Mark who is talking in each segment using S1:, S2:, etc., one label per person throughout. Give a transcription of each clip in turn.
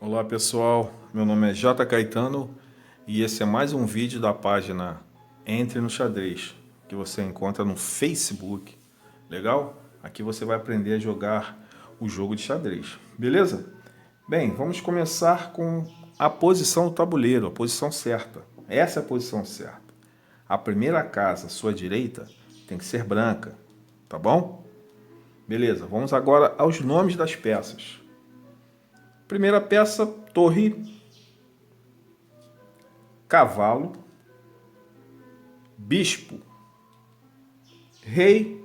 S1: Olá pessoal, meu nome é J. Caetano e esse é mais um vídeo da página Entre no Xadrez, que você encontra no Facebook. Legal? Aqui você vai aprender a jogar o jogo de xadrez, beleza? Bem, vamos começar com a posição do tabuleiro, a posição certa. Essa é a posição certa. A primeira casa, sua direita, tem que ser branca, tá bom? Beleza, vamos agora aos nomes das peças. Primeira peça, torre, cavalo, bispo, rei,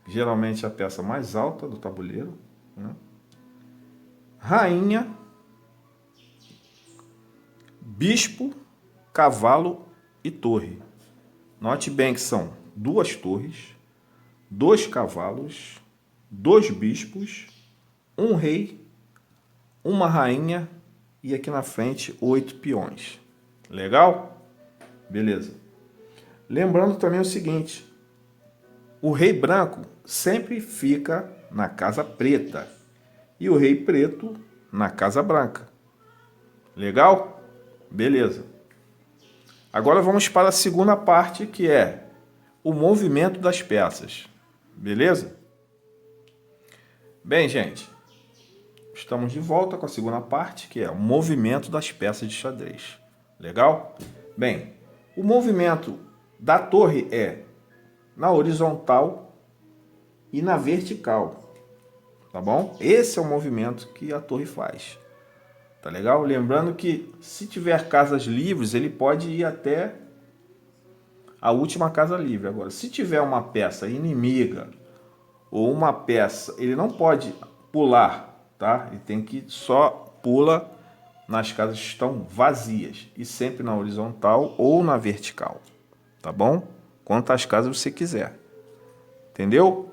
S1: geralmente a peça mais alta do tabuleiro, né? Rainha, bispo, cavalo e torre. Note bem que são duas torres, dois cavalos, dois bispos, um rei, uma rainha e aqui na frente 8 peões. Legal? Beleza. Lembrando também o seguinte: o rei branco sempre fica na casa preta e o rei preto na casa branca. Legal? Beleza. Agora vamos para a segunda parte, que é o movimento das peças. Beleza? Bem, gente, estamos de volta com a segunda parte, que é o movimento das peças de xadrez. Legal? Bem, o movimento da torre é na horizontal e na vertical, tá bom? Esse é o movimento que a torre faz, tá legal? Lembrando que se tiver casas livres, ele pode ir até a última casa livre. Agora, se tiver uma peça inimiga ou uma peça, ele não pode pular, tá? Ele tem que só pula nas casas que estão vazias e sempre na horizontal ou na vertical, tá bom? Quantas casas você quiser, entendeu?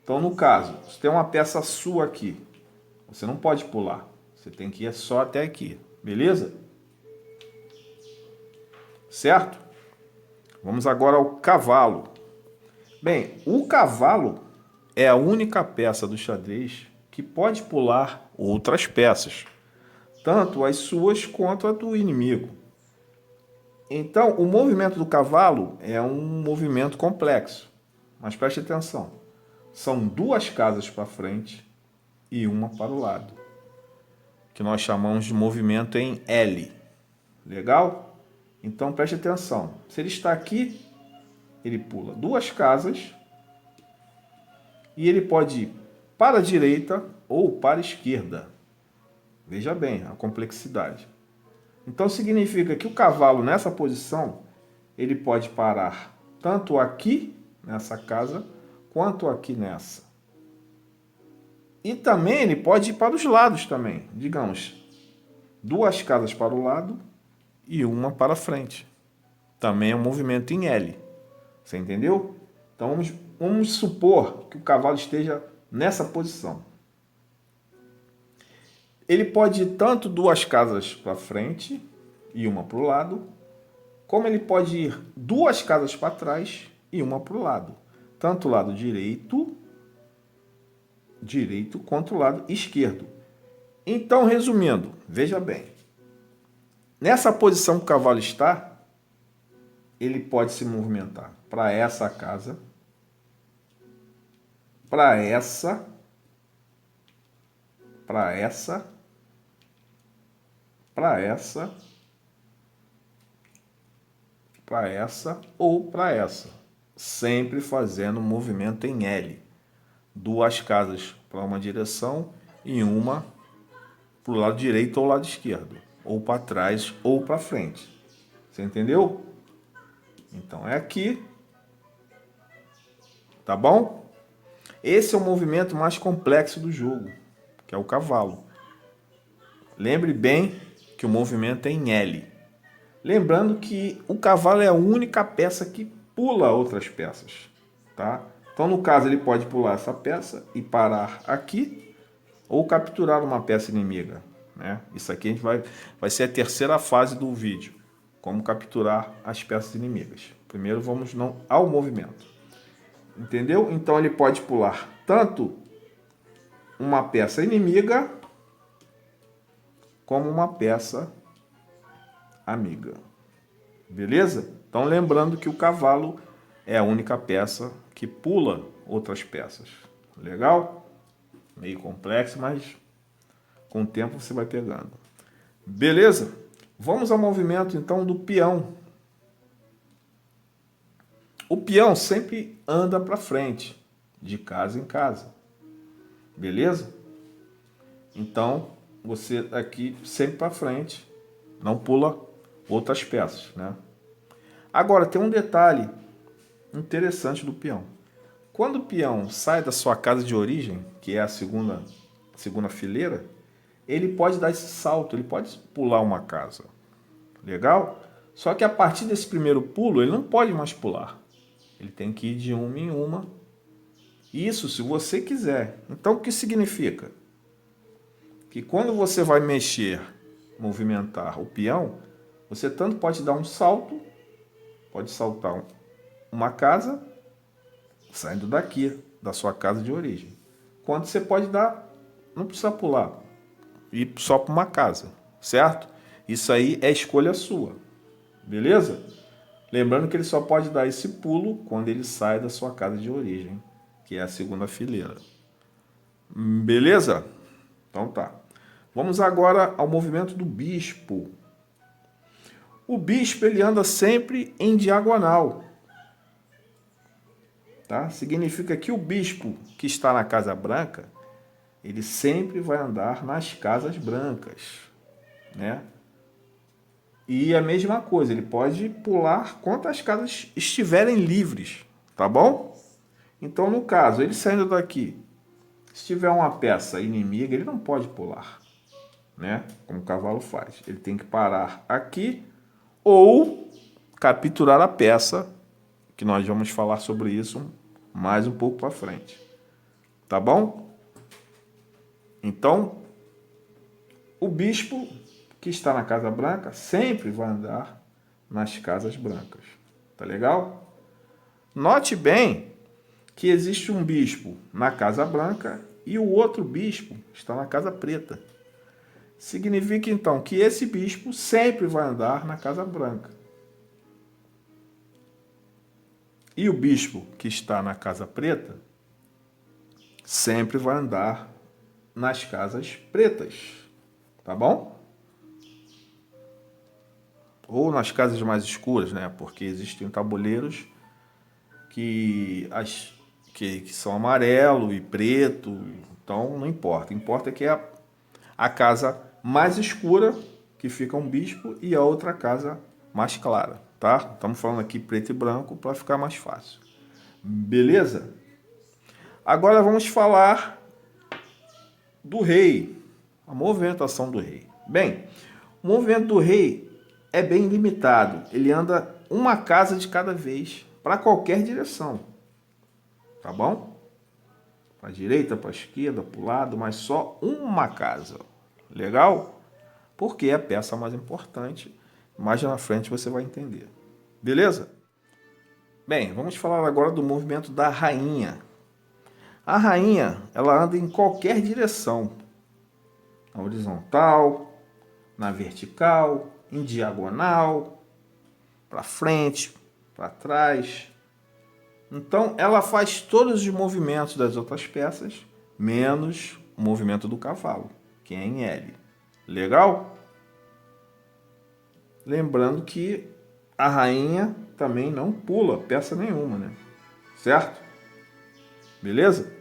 S1: Então, no caso, se tem uma peça sua aqui, você não pode pular. Você tem que ir só até aqui, beleza? Certo? Vamos agora ao cavalo. Bem, o cavalo é a única peça do xadrez que pode pular outras peças, tanto as suas quanto a do inimigo. Então, o movimento do cavalo é um movimento complexo, mas preste atenção. São duas casas para frente e uma para o lado, que nós chamamos de movimento em L. Legal? Então preste atenção. Se ele está aqui, ele pula duas casas e ele pode ir para a direita ou para a esquerda. Veja bem a complexidade. Então significa que o cavalo nessa posição, ele pode parar tanto aqui nessa casa quanto aqui nessa. E também ele pode ir para os lados também. Digamos, duas casas para o lado e uma para frente. Também é um movimento em L. Você entendeu? Então vamos supor que o cavalo esteja nessa posição. Ele pode ir tanto duas casas para frente e uma para o lado, como ele pode ir duas casas para trás e uma para o lado. Tanto o lado direito quanto o lado esquerdo. Então, resumindo, veja bem. Nessa posição que o cavalo está, ele pode se movimentar para essa casa, para essa, para essa, para essa, para essa ou para essa, sempre fazendo movimento em L. Duas casas para uma direção e uma para o lado direito ou lado esquerdo, ou para trás ou para frente. Você entendeu? Então é aqui, tá bom? Esse é o movimento mais complexo do jogo, que é o cavalo. Lembre bem que o movimento é em L. Lembrando que o cavalo é a única peça que pula outras peças, tá? Então, no caso, ele pode pular essa peça e parar aqui, ou capturar uma peça inimiga, né? Isso aqui vai ser a terceira fase do vídeo, como capturar as peças inimigas. Primeiro vamos ao movimento. Entendeu? Então ele pode pular tanto uma peça inimiga como uma peça amiga. Beleza? Então lembrando que o cavalo é a única peça que pula outras peças. Legal? Meio complexo, mas com o tempo você vai pegando. Beleza? Vamos ao movimento então do peão. O peão sempre anda para frente, de casa em casa. Beleza? Então, você aqui sempre para frente, não pula outras peças, né? Agora, tem um detalhe interessante do peão. Quando o peão sai da sua casa de origem, que é a segunda fileira, ele pode dar esse salto, ele pode pular uma casa. Legal? Só que a partir desse primeiro pulo, ele não pode mais pular. Ele tem que ir de uma em uma. Isso se você quiser. Então, o que significa? Que quando você vai mexer, movimentar o peão, você tanto pode dar um salto, pode saltar uma casa, saindo daqui, da sua casa de origem. Quanto você pode dar, não precisa pular, ir só para uma casa, certo? Isso aí é escolha sua, beleza? Lembrando que ele só pode dar esse pulo quando ele sai da sua casa de origem, que é a segunda fileira. Beleza? Então tá. Vamos agora ao movimento do bispo. O bispo ele anda sempre em diagonal. Tá? Significa que o bispo que está na Casa Branca, ele sempre vai andar nas casas brancas, né? E a mesma coisa, ele pode pular quantas casas estiverem livres, tá bom? Então, no caso, ele saindo daqui, se tiver uma peça inimiga, ele não pode pular, né? Como o cavalo faz. Ele tem que parar aqui ou capturar a peça, que nós vamos falar sobre isso mais um pouco para frente. Tá bom? Então, o bispo que está na Casa Branca sempre vai andar nas casas brancas. Tá legal? Note bem que existe um bispo na Casa Branca e o outro bispo está na Casa Preta. Significa então que esse bispo sempre vai andar na Casa Branca. E o bispo que está na Casa Preta sempre vai andar nas casas pretas. Tá bom? Ou nas casas mais escuras, né? Porque existem tabuleiros que são amarelo e preto, então não importa. Importa que é a casa mais escura, que fica um bispo, e a outra casa mais clara, tá? Estamos falando aqui preto e branco para ficar mais fácil. Beleza? Agora vamos falar do rei, a movimentação do rei. Bem, o movimento do rei é bem limitado. Ele anda uma casa de cada vez para qualquer direção. Tá bom? Para a direita, para a esquerda, para o lado, mas só uma casa. Legal? Porque é a peça mais importante. Mais na frente você vai entender. Beleza? Bem, vamos falar agora do movimento da rainha. A rainha, ela anda em qualquer direção. Na horizontal, na vertical, em diagonal, para frente, para trás. Então, ela faz todos os movimentos das outras peças, menos o movimento do cavalo, que é em L. Legal? Lembrando que a rainha também não pula peça nenhuma, né? Certo? Beleza?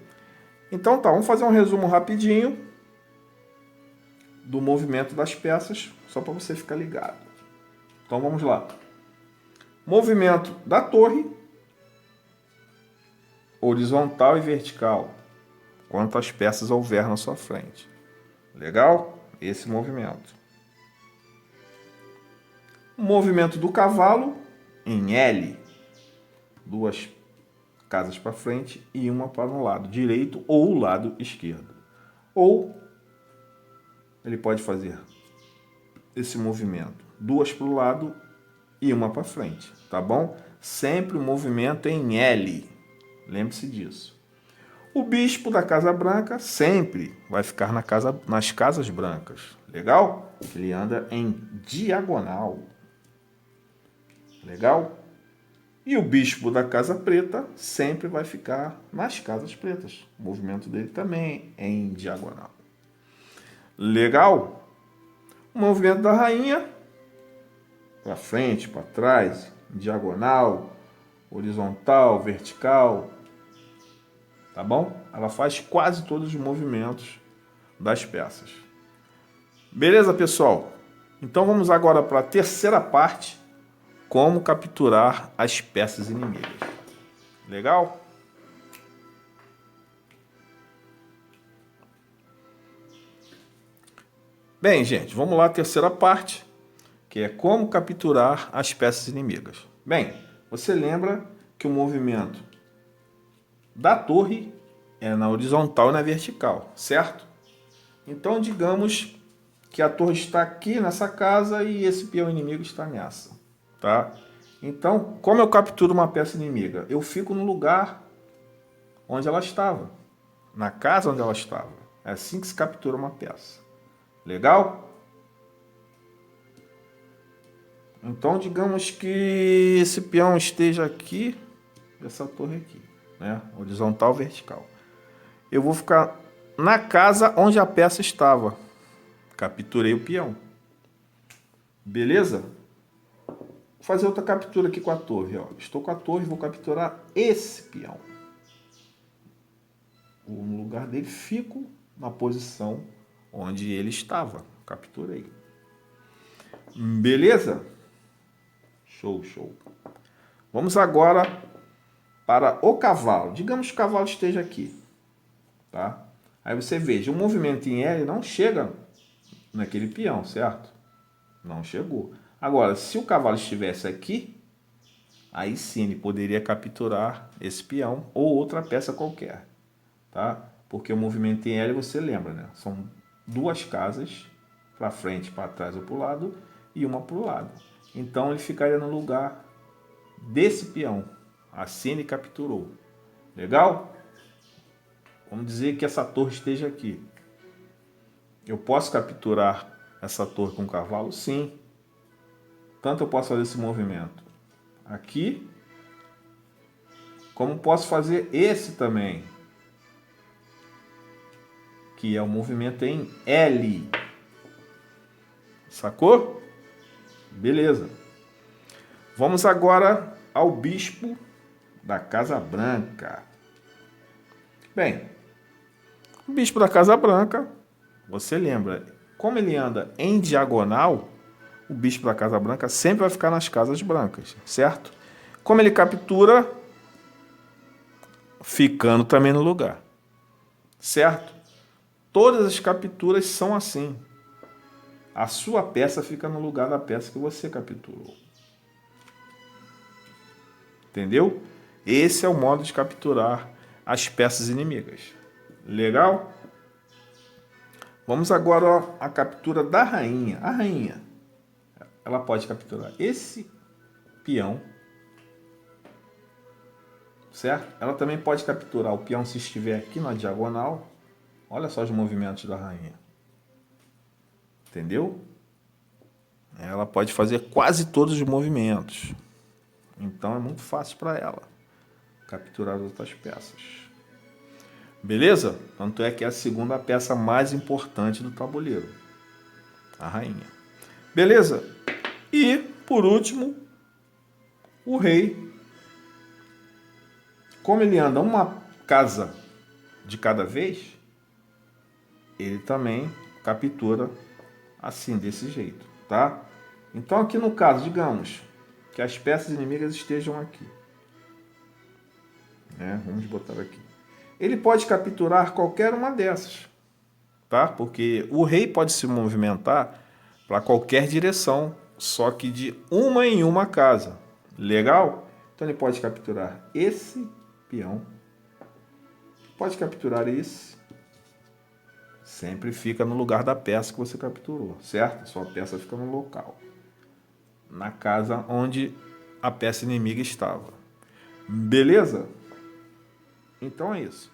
S1: Então tá, vamos fazer um resumo rapidinho do movimento das peças, só para você ficar ligado. Então vamos lá. Movimento da torre, horizontal e vertical, quantas peças houver na sua frente. Legal? Esse movimento. O movimento do cavalo em L, duas casas para frente e uma para o lado direito ou o lado esquerdo. Ou ele pode fazer esse movimento, duas para o lado e uma para frente, tá bom? Sempre o movimento em L, lembre-se disso. O bispo da Casa Branca sempre vai ficar nas casas brancas. Legal? Ele anda em diagonal. Legal? E o bispo da Casa Preta sempre vai ficar nas casas pretas. O movimento dele também é em diagonal. Legal? O movimento da rainha, para frente, para trás, diagonal, horizontal, vertical. Tá bom? Ela faz quase todos os movimentos das peças. Beleza, pessoal? Então vamos agora para a terceira parte, como capturar as peças inimigas. Legal? Bem, gente, vamos lá, terceira parte, que é como capturar as peças inimigas. Bem, você lembra que o movimento da torre é na horizontal e na vertical, certo? Então, digamos que a torre está aqui nessa casa e esse peão inimigo está nessa, tá? Então, como eu capturo uma peça inimiga? Eu fico no lugar onde ela estava, na casa onde ela estava. É assim que se captura uma peça. Legal? Então, digamos que esse peão esteja aqui, essa torre aqui, né? Horizontal, vertical. Eu vou ficar na casa onde a peça estava. Capturei o peão. Beleza? Vou fazer outra captura aqui com a torre. Ó. Estou com a torre, vou capturar esse peão. Vou no lugar dele, fico na posição onde ele estava. Capturei. Beleza? Show, show. Vamos agora para o cavalo. Digamos que o cavalo esteja aqui. Tá? Aí você veja, o movimento em L não chega naquele peão, certo? Não chegou. Agora, se o cavalo estivesse aqui, aí sim ele poderia capturar esse peão ou outra peça qualquer, tá? Porque o movimento em L, você lembra, né? São duas casas, para frente, para trás ou para o lado, e uma para o lado. Então ele ficaria no lugar desse peão. Assim ele capturou. Legal? Vamos dizer que essa torre esteja aqui. Eu posso capturar essa torre com o cavalo? Sim. Tanto eu posso fazer esse movimento aqui, como posso fazer esse também, que é o movimento em L. Sacou? Beleza. Vamos agora ao bispo da Casa Branca. Bem, o bispo da Casa Branca, você lembra, como ele anda em diagonal, o bispo da Casa Branca sempre vai ficar nas casas brancas, certo? Como ele captura, ficando também no lugar, certo? Todas as capturas são assim. A sua peça fica no lugar da peça que você capturou. Entendeu? Esse é o modo de capturar as peças inimigas. Legal? Vamos agora à captura da rainha. A rainha, ela pode capturar esse peão, certo? Ela também pode capturar o peão se estiver aqui na diagonal. Olha só os movimentos da rainha. Entendeu? Ela pode fazer quase todos os movimentos. Então é muito fácil para ela capturar as outras peças. Beleza? Tanto é que é a segunda peça mais importante do tabuleiro. A rainha. Beleza? E, por último, o rei. Como ele anda uma casa de cada vez, ele também captura assim, desse jeito, tá? Então, aqui no caso, digamos que as peças inimigas estejam aqui. Né? Vamos botar aqui. Ele pode capturar qualquer uma dessas, tá? Porque o rei pode se movimentar para qualquer direção, só que de uma em uma casa. Legal? Então ele pode capturar esse peão, pode capturar esse. Sempre fica no lugar da peça que você capturou, certo? Sua peça fica no local, na casa onde a peça inimiga estava. Beleza? Então é isso.